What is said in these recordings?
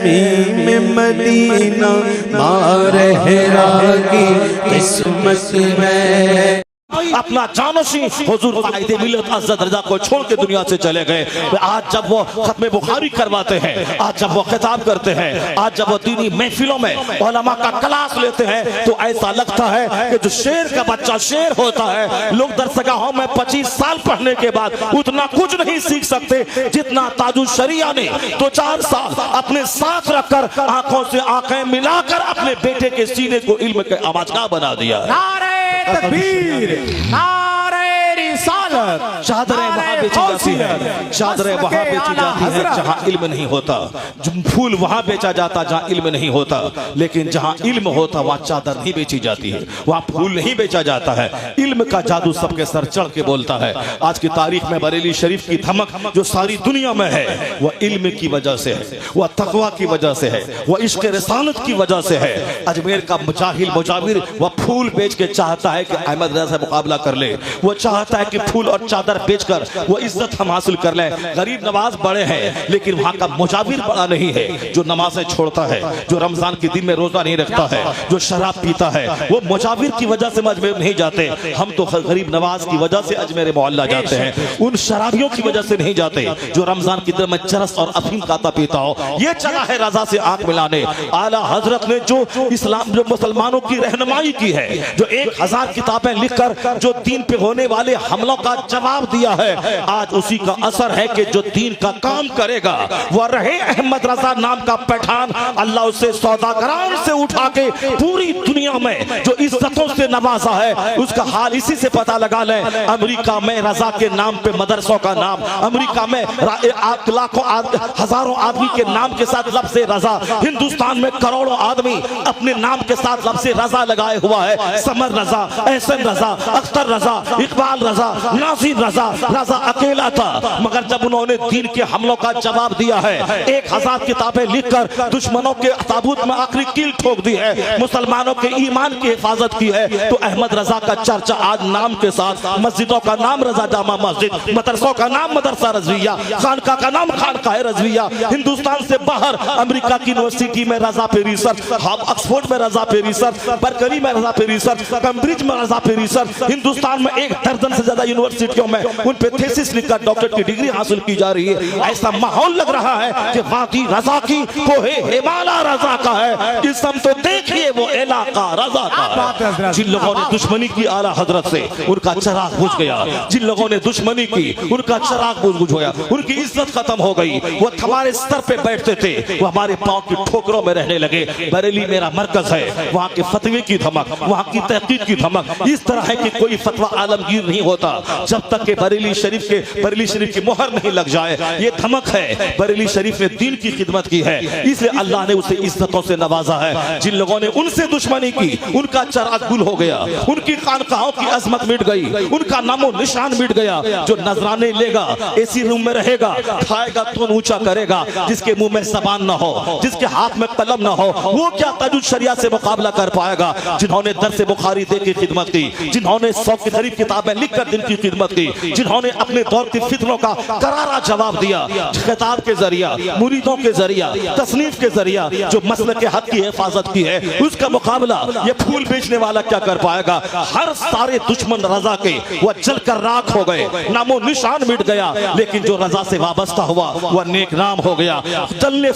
में मदीना मारहरा की किस्मत में। अपना जानशी हुजूर कायदे मिलत अज़्ज़त रज़ा को छोड़ के दुनिया से चले गए। आज जब वो खत्म बुखारी करवाते हैं, आज जब वो खिताब करते हैं, आज जब वो दीनी महफिलों में उलमा का क्लास लेते हैं, तो ऐसा लगता है कि जो शेर का बच्चा शेर होता है, लोग दरसगाहों में 25 साल पढ़ने के बाद उतना कुछ नहीं सीख सकते जितना ताजुल शरिया ने 2-4 साल अपने साथ रखकर आंखों से आंखें मिलाकर अपने बेटे के सीने को इल्म के आवाज़गाह बना दिया। तकबीर, नारे रिसालत। चादरें वहां बेची जाती है, चादरें वहां बेची जाती है जहां इल्म नहीं होता, फूल वहां बेचा जाता जहां इल्म नहीं होता, लेकिन जहां इल्म होता वहां चादर नहीं बेची जाती है, वहां फूल नहीं बेचा जाता है। इल्म का जादू सबके सर चढ़ के बोलता है। आज की तारीख में बरेली शरीफ की धमक जो सारी दुनिया में है, वह इल्म की वजह से है, वह तकवा की वजह से है, वह इश्क रिसालत की वजह से है। अजमेर का मुजाहिल मुजाविर वह फूल बेच के चाहता है कि अहमद रजा से मुकाबला कर ले, वो चाहता है कि फूल और चादर बेचकर वो इज्जत हम हासिल कर ले। गरीब नवाज बड़े हैं, लेकिन वहां का मुजाविर बड़ा नहीं है, जो नमाजें छोड़ता है, जो रमजान के दिन में रोजा नहीं रखता है, जो शराब पीता है, वो मुजाविर की वजह से अजमेर नहीं जाते। हम तो गरीब नवाज की वजह से अजमेर मोहल्ला जाते हैं, उन शराबियों की वजह से नहीं जाते जो रमजान के दिन में चरस और अफीम खाता पीता हो। ये चला है रजा से आंख मिलाने। आला हजरत ने जो इस्लाम जो मुसलमानों की रहनुमाई की है, जो 1000 किताबें लिखकर जो दीन पे होने वाले हमलों का जवाब दिया है, आज उसी का असर है कि जो दीन का काम करेगा वह रहे अहमद रजा नाम का पठान। अल्लाह उसे सौदागरान से उठा के पूरी दुनिया में जो इज्जतों से नवाजा है, उसका हाल इसी से पता लगा लें। अमेरिका में रजा के नाम पे मदरसों का नाम, अमेरिका में लाखों हजारों आदमी के नाम के साथ लफ्ज़ रजा, हिंदुस्तान में करोड़ों आदमी अपने नाम के साथ लफ्ज़ रजा लगाए हुआ है। समर रजा, एहसन रजा, अख्तर रजा, इकबाल रजा, नासिर रजा। रजा अकेला था, मगर जब उन्होंने दीन के हमलों का जवाब दिया है, 1000 किताबें लिखकर दुश्मनों के ताबूत में आखिरी कील ठोक दी है, मुसलमानों के ईमान की हिफाजत की है, तो अहमद रजा का चर्चा आज नाम के साथ, मस्जिदों का नाम रजा जामा मस्जिद, मदरसों का नाम मदरसा रजविया, खानका का नाम खानका रजविया। हिंदुस्तान से बाहर अमेरिका की यूनिवर्सिटी में रजा पे रिसर्च, ऑक्सफोर्ड में रजा पे रिसर्च, बर्कली में रजा पे रिसर्च, कैम्ब्रिज में रजा पे रिसर्च। हिंदुस्तान में 1 दर्जन से ज्यादा यूनिवर्सिटियों में उन पे थीसिस लिखकर डॉक्टरेट की डिग्री हासिल की जा रही है। ऐसा माहौल लग रहा है कि वादी रजा की कोहे हिमाला रजा का है। इसम तो देखिए वो इलाका रजा का है। जिन लोगों ने दुश्मनी की आला हजरत से, उनका चिराग बुझ गया। जिन लोगों ने दुश्मनी की, उनका चिराग बुझ गया, उनकी इज्जत खत्म हो गई। वो हमारे स्तर पे बैठते थे, वो हमारे पांव की ठोकरों में रहने लगे। बरेली मेरा मरकज है, वहाँ के फतवे की धमक, वहाँ की तहकीक की धमक इस तरह है कि कोई फतवा आलमगीर नहीं होता जब तक के बरेली शरीफ की मोहर नहीं लग जाए। ये धमक है, बरेली शरीफ ने दीन की खिदमत की है, इसलिए अल्लाह ने उसे इज्जतों से नवाजा है। जिन लोगों ने उनसे दुश्मनी की, उनका चिराग गुल हो गया, उनकी खानकाहों की अजमत मिट गई, उनका नामो निशान मिट गया। जो नजराने लेगा, एसी रूम में रहेगा, खाएगा तो ऊंचा करेगा, जिसके मुंह में जबान ना हो, जिसके हाथ में कलम ना हो, वो क्या ताजुल शरिया से मुकाबला कर पाएगा। जिन्होंने दर्स बुखारी दे की खिदमत की, जिन्होंने 100 की करीब किताबें लिखकर दिन की खिदमत की, जिन्होंने अपने दौर की फितनों का करारा जवाब दिया, खिताब के जरिया, मुरीदों के जरिया, तसनीफ के जरिया, जो मसले के हक की हिफाजत की है, उसका मुकाबला ये फूल बेचने वाला क्या कर पाएगा। हर सारे दुश्मन रजा के वह जलकर राख हो गए, नामो निशान मिट गया, लेकिन जो रजा से वाबस्ता हुआ वह नेक नाम हो गया। चलने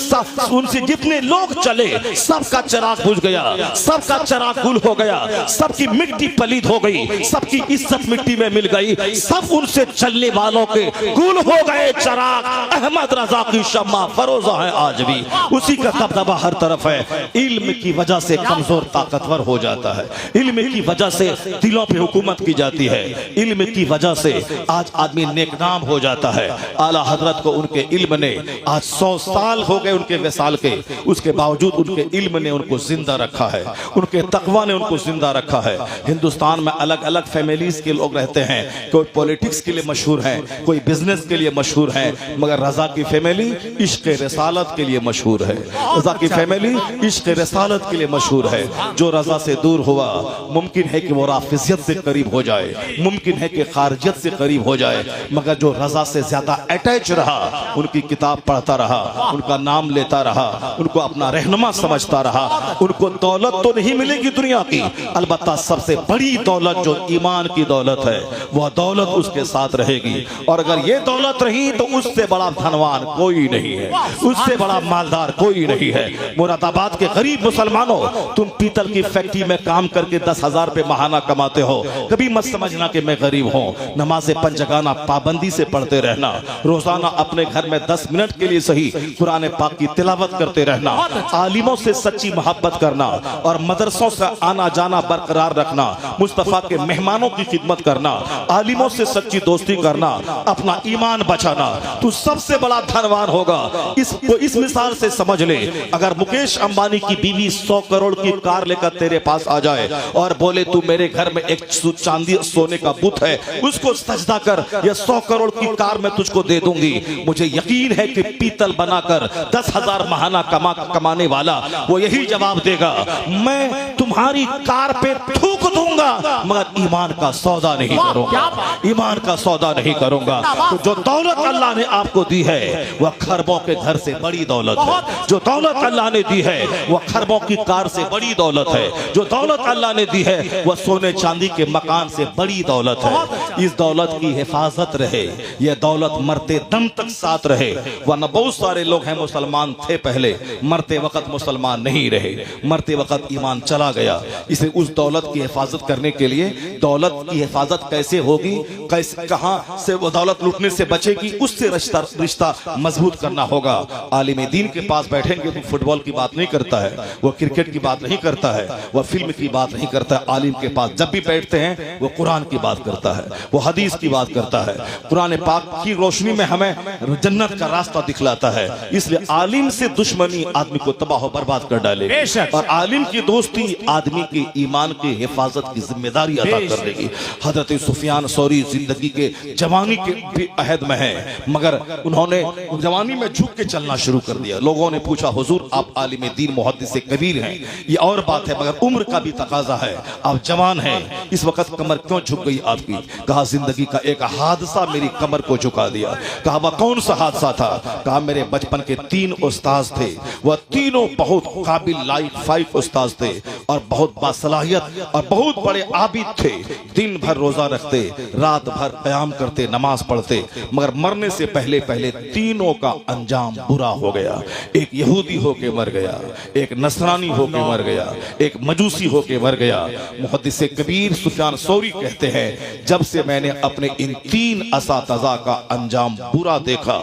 उनसे जितने लोग चले सबका चिराग बुझ गया, सबका चिराग गुल हो गया, सबकी मिट्टी पलीद हो गई, सबकी इज्जत मिट्टी में मिल गई, सब उनसे चलने वालों के गुल हो गए चिराग। अहमद रजा की शम्मा फरोजा है आज भी, उसी का दबदबा हर तरफ है। इल्म की वजह से कमजोर ताकतवर हो जाता है, इल्म की वजह से दिलों पे हुकूमत की जाती है, इल्म की वजह से आज आदमी नेकनाम हो जाता है। आला हजरत को उनके इल्म ने आज 100 साल हो गए उनके विसाल के, उसके बावजूद उनके इल्म ने उनको जिंदा रखा है, उनके तकवा ने उनको जिंदा रखा है। हिंदुस्तान में अलग अलग फैमिलीज के लोग रहते हैं, कोई पॉलिटिक्स के लिए मशहूर है, कोई बिजनेस के लिए मशहूर है, मगर रजा की फैमिली इश्क रिसालत के लिए मशहूर है। रजा की फैमिली इश्क रिसालत के लिए मशहूर है। जो रजा से दूर हुआ मुमकिन है कि वो राफिजियत से करीब हो जाए, मुमकिन है कि खारजियत से करीब हो जाए, मगर जो रजा से ज्यादा अटैच रहा, उनकी किताब पढ़ता रहा, उनका नाम लेता रहा, उनको अपना रहनुमा समझता रहा, उनको दौलत तो नहीं मिलेगी दुनिया की, अलबत्ता सबसे बड़ी दौलत जो ईमान की दौलत है वह दौलत उसके साथ रहेगी। और अगर ये दौलत रही तो उससे बड़ा धनवान कोई नहीं है, उससे बड़ा मालदार कोई नहीं है। मुरादाबाद के गरीब मुसलमानों, तुम पीतल की फैक्ट्री में काम करके 10,000 रुपए महाना कमाते हो, कभी मत समझना कि मैं गरीब हूँ। नमाज़े पंजगाना पाबंदी से पढ़ते रहना, रोजाना अपने घर में 10 मिनट के लिए सही कुरान पाक की तिलावत करते रहना, आलिमों से सच्ची मोहब्बत करना और मदरसों से आना जाना बरकरार रखना, मुस्तफा के मेहमानों की खिदमत करना, आलिमों से सच्ची दोस्ती करना, अपना ईमान बचाना, तू सबसे बड़ा धनवान होगा। इस मिसाल से समझ ले, अगर मुकेश अंबानी की बीवी 100 करोड़ की कार लेकर तेरे पास आ जाए और बोले तू मेरे घर में एक चांदी सोने का बुत है, उसको सजदा कर, या 100 करोड़ की कार मैं तुझको दे दूंगी, मुझे यकीन है कि पीतल बनाकर 10,000 महाना कमाने वाला वो यही जवाब देगा, मैं तुम्हारी कार पे थूक दूंगा मगर ईमान का सौदा नहीं करूंगा, ईमान का सौदा नहीं करूंगा। तो जो दौलत अल्लाह ने आपको दी है वह खरबों के घर से बड़ी दौलत है। जो दौलत अल्लाह ने दी है वह खरबों की कार से बड़ी दौलत है। जो दौलत अल्लाह ने दी है वह सोने चांदी के मकान से बड़ी दौलत है। इस दौलत की हिफाजत रहे, यह दौलत मरते दम तक साथ रहे, वरना बहुत सारे लोग हैं मुसलमान थे पहले, मरते वक्त मुसलमान नहीं रहे, मरते वक्त ईमान चला गया। इसे उस दौलत की हिफाजत करने के लिए, दौलत की हिफाजत कैसे होगी, कैसे कहां से वो दौलत लूटने से बचेगी, उससे रिश्ता मजबूत करना होगा। आलिम दीन के पास बैठेंगे तो फुटबॉल की बात नहीं करता है, वह क्रिकेट की बात नहीं करता है, वह फिल्म की बात नहीं करता है। आलिम के पास जब भी बैठते हैं वो कुरान की बात करता है, वो हदीस की बात करता है, कुरान पाक की रोशनी में हमें जन्नत का रास्ता दिखलाता है। इसलिए आलिम से दुश्मनी आदमी को तबाह बर्बाद कर डालेगी और आलिम की दोस्ती आदमी के ईमान की हिफाजत की जिम्मेदारी अदा कर देगी। हजरत सुफियान सौरी जिंदगी के जवानी के भी अहद में है, मगर उन्होंने जवानी में झुक के चलना शुरू कर दिया। लोगों ने पूछा हुजूर आप आलिम दीन मुहद्दिस कबीर हैं, ये और बात है, मगर उम्र का भी तकाजा है, आप जवान हैं, इस वक्त कमर क्यों झुक गई आपकी? कहा जिंदगी का एक हादसा मेरी कमर को झुका दिया। कहा वह कौन सा हादसा था? कहा मेरे बचपन के 3 उस्ताद थे, वह तीनों बहुत काबिल लाइक फाइक उस्ताद थे और बहुत बासलाहियत और बहुत बड़े आबिद थे। दिन भर रोजा रखते, रात भर क़याम करते, नमाज पढ़ते, मगर मरने से पहले पहले तीनों का अंजाम बुरा हो गया। एक यहूदी होके मर गया, एक नसरानी होके मर गया, एक मजूसी होके मर गया। मुहद्दिस कबीर सुफियान सौरी कहते हैं जब से मैंने अपने इन 3 असातिज़ा का अंजाम बुरा देखा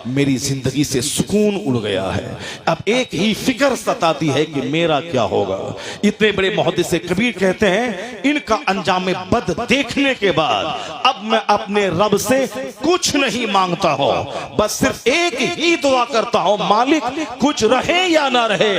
मेरी जिंदगी से सुकून उड़ गया है। अब एक ही फिक्र सताती है कि मेरा क्या होगा। इतने बड़े मुहद्दिस कबीर कहते हैं इनका अंजाम बद देखने के बाद अब मैं अपने रब से कुछ नहीं मांगता हूं, बस सिर्फ एक ही दुआ करता हूं, मालिक कुछ रहे या ना रहे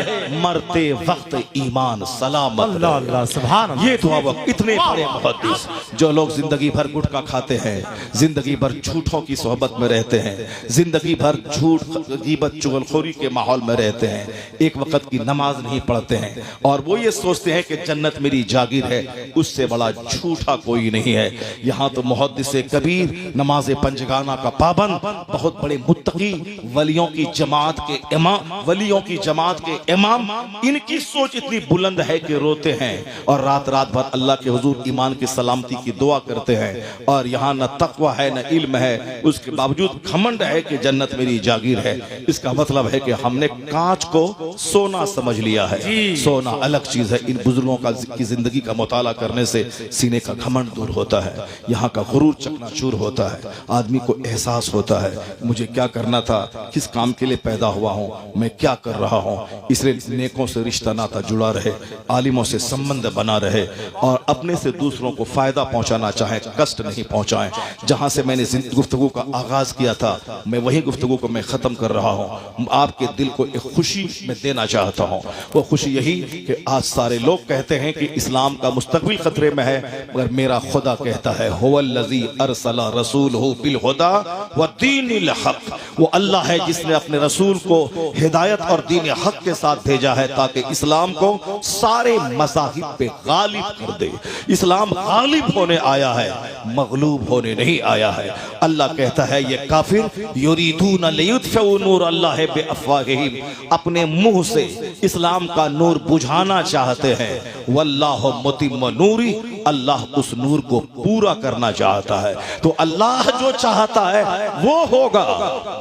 मरते वक्त ईमान सलामत रहे। ये दुआ वक्त इतने बड़े मुहद्दिस जो लोग जिंदगी भर गुटखा खाते हैं, जिंदगी भर झूठों की सोहबत में रहते हैं, जिंदगी भर झूठ गीबत चुगलखोरी के माहौल में रहते हैं, एक वक्त की नमाज नहीं पढ़ते हैं और वो ये सोचते हैं कि जन्नत मेरी जागीर है, उससे बड़ा झूठा कोई नहीं है। यहाँ तो मुहद्दिस कबीर नमाज पंजगाना का पाबंद, बहुत बड़े मुत्तकी वलियों की जमात के इमाम, वलियों की जमात के इमाम, इनकी सोच इतनी बुलंद है कि रोते हैं और रात रात भर अल्लाह के हुजूर ईमान की सलामती की दुआ करते हैं। और यहाँ न तकवा है न इल्म है, उसके बावजूद घमंड है कि जन्नत मेरी जागीर है। इसका मतलब है कि हमने कांच को सोना समझ लिया है। सोना अलग चीज है। इन बुजुर्गों की जिंदगी का मुताला करने से सीने का घमंड दूर होता है, यहाँ का गुरूर चकनाचूर होता है, आदमी को एहसास होता है मुझे क्या करना था, किस काम के लिए पैदा हुआ हूँ, मैं क्या कर रहा हूँ। इसलिए नेकों से रिश्ता नाता जुड़ा रहे, आलिमों से संबंध बना रहे और अपने से दूसरों को फायदा पहुंचाना चाहे, कष्ट नहीं पहुंचाएं। जहां से मैंने गुफ्तगू का आगाज किया था मैं वही गुफ्तगू को मैं खत्म कर रहा हूं। आपके दिल को एक खुशी में देना चाहता हूं। वो खुशी यही कि आज सारे लोग कहते हैं कि इस्लाम का मुस्तकबिल खतरे में है, मगर मेरा खुदा कहता है हुवल्लज़ी अरसला रसूलहु बिल हुदा व दीनिल हक। वो अल्लाह है जिसने अपने रसूल को हिदायत और दीन हक के साथ भेजा है ताकि इस्लाम को सारे मज़ाहिब पे गालिब कर दे। इस्लाम गालिब होने आया है, मगलूब होने नहीं आया है। अल्लाह कहता है ये काफिर युरीदून लियुत्फिउ नूर अल्लाह बिअफ़वाहिहिम, अपने मुंह से इस्लाम का नूर बुझाना चाहते हैं। वल्लाहु मुतिम्मु नूरी, अल्लाह उस नूर को पूरा करना चाहता है। तो अल्लाह जो चाहता है वो होगा,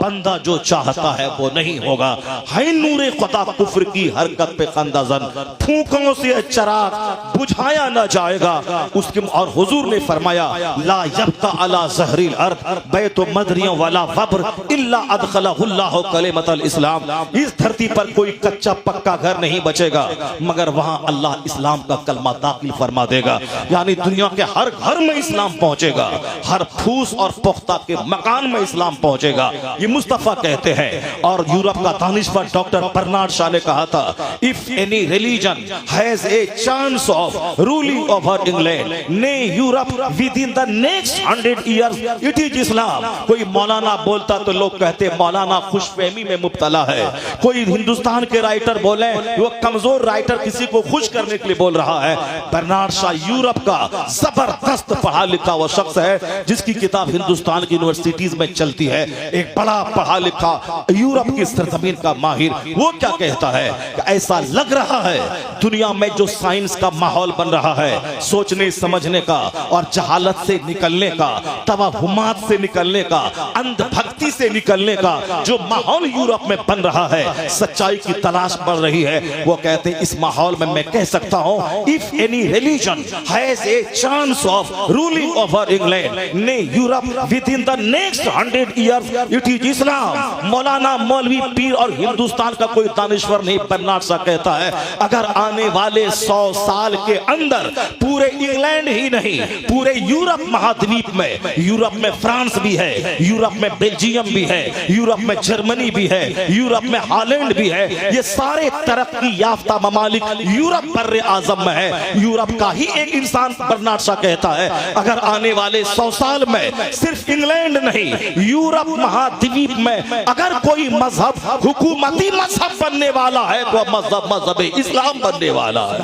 बंदा जो चाहता है वो नहीं होगा। है नूरे खुदा कुफ्र की हरकत पे खंदाजन, फूकों से चिराग बुझाया ना जाएगा उसके। और हुजूर ने फरमाया ला यब्का अला ज़हरिल अर्द बैतु मदरिया वला वब्र इल्ला अदखलहुल्लाहु कलिमतल इस्लाम। इस धरती पर कोई कच्चा पक्का घर नहीं बचेगा मगर वहां अल्लाह इस्लाम का कलमा दाखिल फरमा देगा। यानी दुनिया के हर घर में इस्लाम पहुंचेगा, हर फूस और पुख्ता के मकान में इस्लाम पहुंचेगा। ये मुस्तफा कहते हैं। और यूरोप का दानिशवर डॉक्टर बर्नार्ड शॉ ने कहा था if any religion has a chance of ruling over England ने Europe within the next 100 years it is Islam. कोई मौलाना बोलता तो लोग कहते मौलाना खुशफहमी में मुब्तला है। कोई हिंदुस्तान के राइटर बोले वो कमजोर राइटर किसी को खुश करने के लिए बोल रहा है। बर्नार्ड शॉ यूरोप का जबरदस्त पढ़ा लिखा वो शख्स है जिसकी किताब हिंदुस्तान की यूनिवर्सिटीज में चलती है। एक बड़ा पढ़ा लिखा यूरोप की सरजमीन का माहिर, वो क्या कहता है कि ऐसा लग रहा है दुनिया में जो साइंस का माहौल बन रहा है, सोचने समझने का और जहालत से निकलने का, तवहुमात से निकलने का, अंधभक्ति से निकलने का जो माहौल यूरोप में बन रहा है, सच्चाई की तलाश बढ़ रही है। वो कहते हैं इस माहौल में मैं कह सकता हूं if any religion has a chance of ruling over England ने Europe within the next 100 years it is Islam. मौलाना मौलवी पीर और हिंदुस्तान का कोई दानिश्वर नहीं, बर्नार्ड शॉ कहता है अगर आने वाले 100 साल के अंदर पूरे इंग्लैंड ही नहीं पूरे यूरोप महाद्वीप में, यूरोप में फ्रांस भी है, यूरोप में बेल्जियम भी है, यूरोप में जर्मनी भी है, यूरोप में हॉलैंड भी है, ये सारे तरक्की याफ्ता ममालिक यूरोप बर्रे आजम में है। यूरोप का ही एक इंसान बर्नार्ड शॉ कहता है अगर आने वाले 100 साल में सिर्फ इंग्लैंड नहीं यूरोप महाद्वीप में अगर कोई मजहब हुकूमती मजहब बनने वाला है तो मजहब इस्लाम बनने वाला है।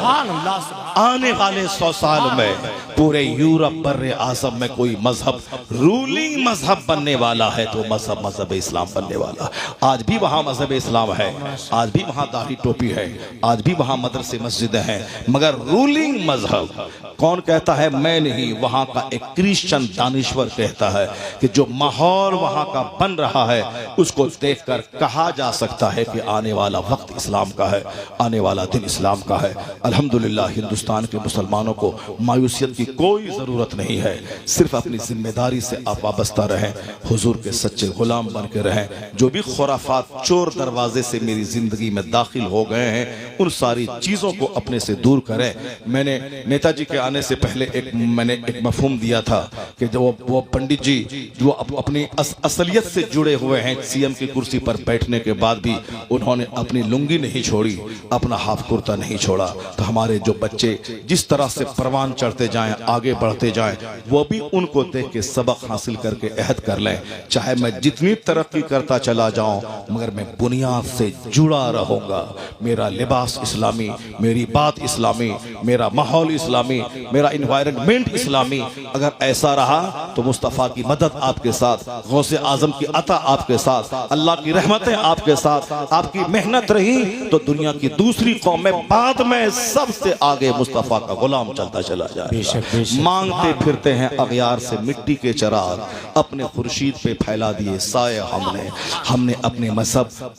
आने वाले 100 साल में पूरे यूरोप बर्रे आजम में कोई मजहब रूलिंग मजहब बनने वाला है तो मजहब इस्लाम बनने वाला। आज भी वहां मजहब इस्लाम है, आज भी वहां दाढ़ी टोपी है, आज भी वहां मदरसे मस्जिदें हैं, मगर रूलिंग मजहब कौन कहता है? मैं नहीं, वहां का एक क्रिश्चियन दानिश्वर कहता है कि जो माहौल वहां का बन रहा है उसको देखकर कहा जा सकता है कि आने वाला वक्त इस्लाम का है, आने वाला दिन इस्लाम का है। अल्हम्दुलिल्लाह हिंदुस्तान के मुसलमानों को मायूसियत की कोई ज़रूरत नहीं है, सिर्फ अपनी जिम्मेदारी से आप वाबस्ता रहें, हुजूर के सच्चे गुलाम बन के रहें। जो भी खुराफात चोर दरवाजे से मेरी ज़िंदगी में दाखिल हो गए हैं उन सारी चीज़ों को अपने से दूर करें। मैंने नेताजी के आने से पहले मैंने एक मफहूम दिया था कि जो वो पंडित जी जो अपनी असलियत से जुड़े हुए हैं, सीएम की कुर्सी पर बैठने के बाद भी उन्होंने अपनी लुंगी नहीं छोड़ी, अपना हाफ कुर्ता नहीं छोड़ा। तो हमारे जो बच्चे जिस तरह से परवान चढ़ते जाएं, आगे बढ़ते जाएं, वो भी उनको देख के सबक हासिल करके अहद कर लें। चाहे मैं जितनी तरक्की करता चला जाऊं मगर मैं बुनियाद से जुड़ा रहूंगा। मेरा लिबास इस्लामी, मेरी बात इस्लामी, मेरा माहौल इस्लामी, मेरा इन्वायरमेंट इस्लामी। अगर ऐसा रहा तो मुस्तफ़ा की मदद आपके साथ, गौसे आजम की अता आपके साथ, अल्लाह की रहमतें आपके साथ, आपकी मेहनत रही तो दुनिया की दूसरी कौमें बाद में सबसे आगे मुस्तफ़ा का गुलाम चलता चला जाए। मांगते फिरते हैं अगयार से मिट्टी के चराग, अपने खुर्शीद पे फैला दिए साए हमने अपने मजहब,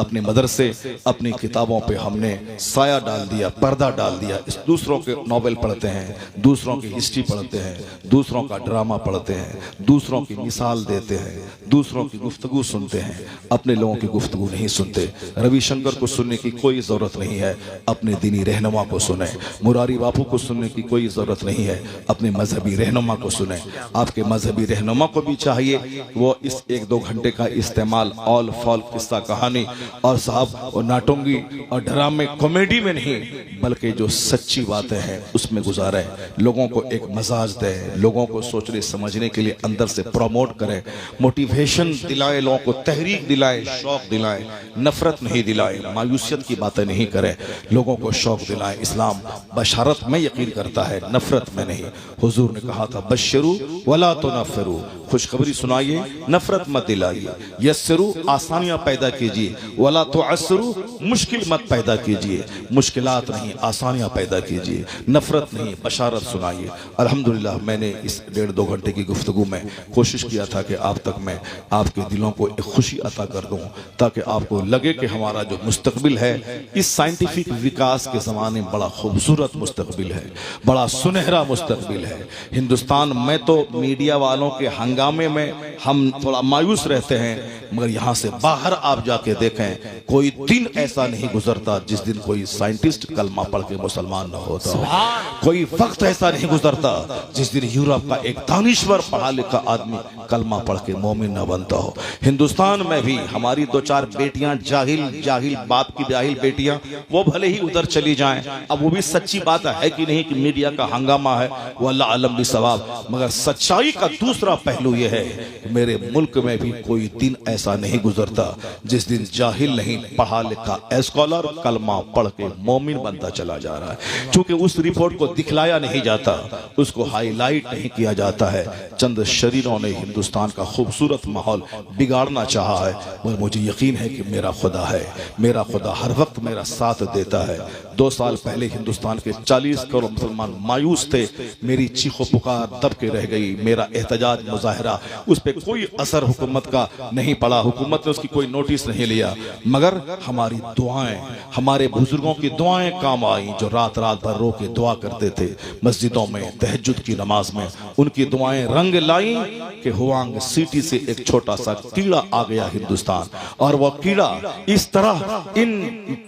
अपने मदरसे, अपनी किताबों पे हमने साया डाल दिया, पर्दा डाल दिया। इस दूसरों के नॉवेल पढ़ते हैं, दूसरों की हिस्ट्री पढ़ते हैं, दूसरों का ड्रामा पढ़ते हैं, दूसरों की मिसाल देते हैं, दूसरों की गुफ्तगू सुनते हैं, अपने लोगों की गुफ्तगू नहीं सुनते। रविशंकर को सुनने की कोई ज़रूरत नहीं है, अपने दीनी रहनुमा को सुने। मुरारी बापू को सुनने की कोई ज़रूरत नहीं है, अपने मजहबी रहनुमा को सुने। आपके मजहबी रहनुमा को भी चाहिए वो इस 1-2 घंटे का इस्तेमाल ऑल फॉल किस्सा कहानी और साहब और नाटोंगी और ड्रामा ड्रामे कॉमेडी में नहीं बल्कि जो सच्ची बातें हैं उसमें गुजारे, लोगों को एक मजाज दे, लोगों को सोचने समझने के लिए अंदर से प्रमोट करे, मोटिवेशन दिलाए, लोगों को तहरीक दिलाए, शौक दिलाए, नफरत नहीं दिलाए, मायूसियत की बातें नहीं करे, लोगों को शौक दिलाए। इस्लाम बशारत में यकीन करता है, नफरत में नहीं। हुजूर ने कहा था बशरू वला तो नफरू, खुशखबरी सुनाइए, नफरत मत दिलाइए। यस्सरू, आसानियां पैदा कीजिए, वला तो असरू, मुश्किल मत पैदा कीजिए, मुश्किलात नहीं आसानियां पैदा कीजिए, नफरत नहीं बशारत सुनाइए। अल्हम्दुलिल्लाह मैंने इस 1.5-2 घंटे की गुफ्तगू में कोशिश किया था कि आप तक मैं आपके दिलों को एक खुशी अता कर दूं, ताकि आपको लगे कि हमारा जो मुस्तकबिल है इस साइंटिफिक विकास के ज़माने में बड़ा खूबसूरत मुस्तकबिल है, बड़ा सुनहरा मुस्तकबिल है। हिंदुस्तान में तो मीडिया वालों के हंगामे में हम थोड़ा मायूस रहते हैं, मगर यहाँ से बाहर आप जाके देखें, कोई दिन ऐसा नहीं गुजरता जिस दिन कोई साइंटिस्ट कलमा पढ़ के मुसलमान न होता। कोई वक्त ऐसा नहीं गुजरता जिस दिन यूरोप का एक दानिश्वर पढ़ा लिखा आदमी कलमा पढ़ के मोमिन न बनता हो। हिंदुस्तान में भी हमारी 2-4 बेटियां जाहिल बाप की जाहिल बेटियां, वो भले ही उधर चली जाएं, अब वो भी सच्ची बात है कि नहीं कि मीडिया का हंगामा है, वो अल्लाह आलम भी सवाब, मगर सच्चाई का दूसरा पहलू यह है कि मेरे मुल्क में भी कोई दिन ऐसा नहीं गुजरता जिस दिन जाहिल नहीं पढ़ा लिखा स्कॉलर कलमा पढ़ के मोमिन बनता चला जा रहा है। क्योंकि उस रिपोर्ट को दिखलाया नहीं जाता, उसको हाईलाइट नहीं किया जाता है। चंद शरीरों ने हिंदुस्तान का खूबसूरत माहौल बिगाड़ना चाहा है, मगर मुझे यकीन है कि मेरा खुदा है, मेरा खुदा हर वक्त मेरा साथ देता है। 2 साल पहले हिंदुस्तान के 40 करोड़ मुसलमान मायूस थे, मेरी चीखो पुकार दब के रह गई, मेरा एहतजाज मुजाहरा उस पर कोई असर हुकूमत का नहीं पड़ा, हुकूमत ने उसकी कोई नोटिस नहीं लिया, मगर हमारी दुआएं, हमारे बुजुर्गों की दुआएं काम आई, जो रात रात भर रो के दुआ करते थे मस्जिदों में तहज्जुद की नमाज में, उनकी दुआएं रंग लाई कि हुआंग सिटी से एक छोटा सा कीड़ा आ गया हिंदुस्तान, और वह कीड़ा इस तरह इन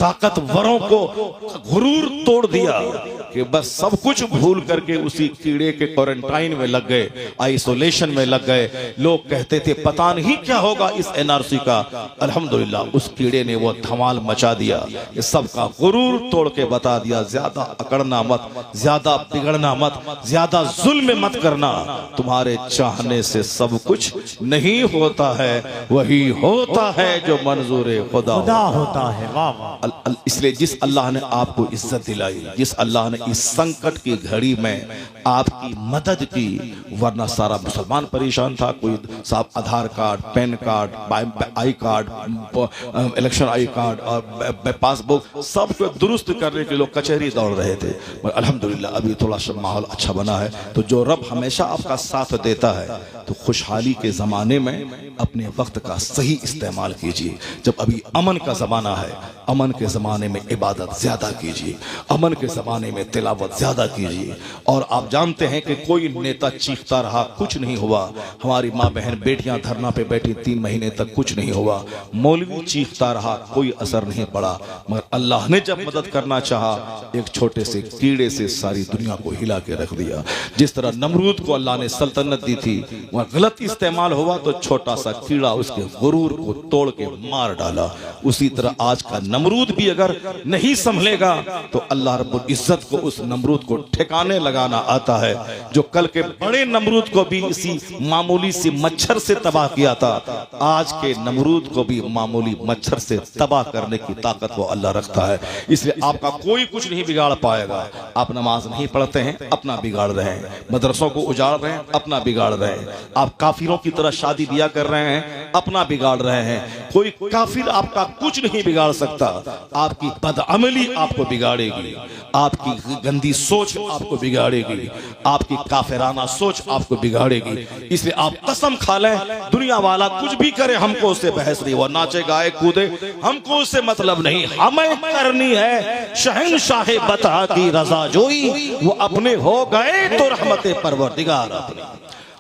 ताकतवरों को गुरूर तोड़ दिया कि बस सब कुछ भूल करके उसी कीड़े के क्वारंटाइन में लग गए, आइसोलेशन में लग गए। लोग कहते थे पता नहीं क्या होगा इस एनआरसी का, अल्हम्दुलिल्लाह उस कीड़े ने वो धमाल मचा दिया, ये सबका गुरूर तोड़ के बता दिया, ज्यादा अकड़ना मत, ज्यादा बिगड़ना मत, ज्यादा जुल्म मत करना, तुम्हारे चाहने से सब कुछ नहीं होता है, वही होता है जो मंजूर खुदा होता है। वाह वाह। इसलिए जिस अल्लाह ने आपको इज्जत दिलाई, जिस अल्लाह ने इस संकट की घड़ी में आपकी मदद की, वरना सारा मुसलमान परेशान था। कोई साहब Aadhaar card, PAN card, I card, election I card और पासबुक सब को दुरुस्त करने के लोग कचहरी दौड़ रहे थे, मगर अल्हम्दुलिल्लाह अभी थोड़ा सा माहौल अच्छा बना है। तो जो रब हमेशा आपका साथ देता है, तो खुशहाली के ज़माने में अपने वक्त का सही इस्तेमाल कीजिए। जब अभी अमन का ज़माना है, अमन के ज़माने में इबादत ज़्यादा कीजिए, अमन के ज़माने में तिलावत ज़्यादा कीजिए। और आप जानते हैं कि कोई नेता चीखता रहा, कुछ नहीं हुआ, हमारी माँ बहन बेटियां धरना पे बैठी 3 महीने तक, कुछ नहीं हुआ, मौलवी चीखता रहा, कोई असर नहीं पड़ा, मगर अल्लाह ने जब मदद करना चाहा, एक छोटे से कीड़े से सारी दुनिया को हिला के रख दिया। जिस तरह नमरूद को अल्लाह ने सल्तनत दी थी, वह गलत इस्तेमाल हुआ तो छोटा सा कीड़ा उसके गुरूर को तोड़ के मार डाला। उसी तरह आज का नमरूद भी अगर नहीं संभलेगा तो अल्लाह रब्बुल इज्जत को उस नमरूद को ठिकाने लगाना आता है, जो कल के बड़े नमरूद को भी इसी मामूली से मच्छर से तबाह किया था, आज के नमरूद को भी मामूली मच्छर से तबाह करने की ताकत वो अल्लाह रखता है। इसलिए आपका कोई कुछ नहीं बिगाड़ पाएगा। आप नमाज नहीं पढ़ते हैं, अपना बिगाड़ रहे हैं, मदरसों को उजाड़ रहे हैं, अपना बिगाड़ रहे हैं, आप काफिरों की तरह शादी ब्याह कर रहे हैं, अपना बिगाड़ रहे हैं। कोई काफिर आपका कुछ नहीं बिगाड़ सकता, आपकी बदअमली आपको बिगाड़ेगी, आपकी गंदी सोच आपको बिगाड़ेगी, आपकी काफिराना सोच आपको बिगाड़ेगी। इसलिए आप कसम खा लें, दुनिया वाला कुछ भी करे, हमको उससे बहस नहीं, वो नाचे गाए कूदे, हमको उससे मतलब नहीं, हमें करनी है शहंशाह बता की रजा जोई, वो अपने हो गए तो रहमते परवरदिगार अपनी।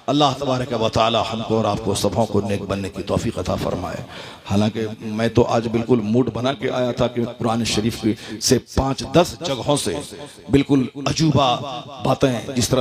अल्लाह तबारक व तआला हमको और आपको सबों को नेक बनने की तौफीक अता फरमाए। हालांकि मैं तो आज बिल्कुल मूड बना के आया था कि कुरान शरीफ से 5-10 जगहों से बिल्कुल अजूबा बातें जिस तरह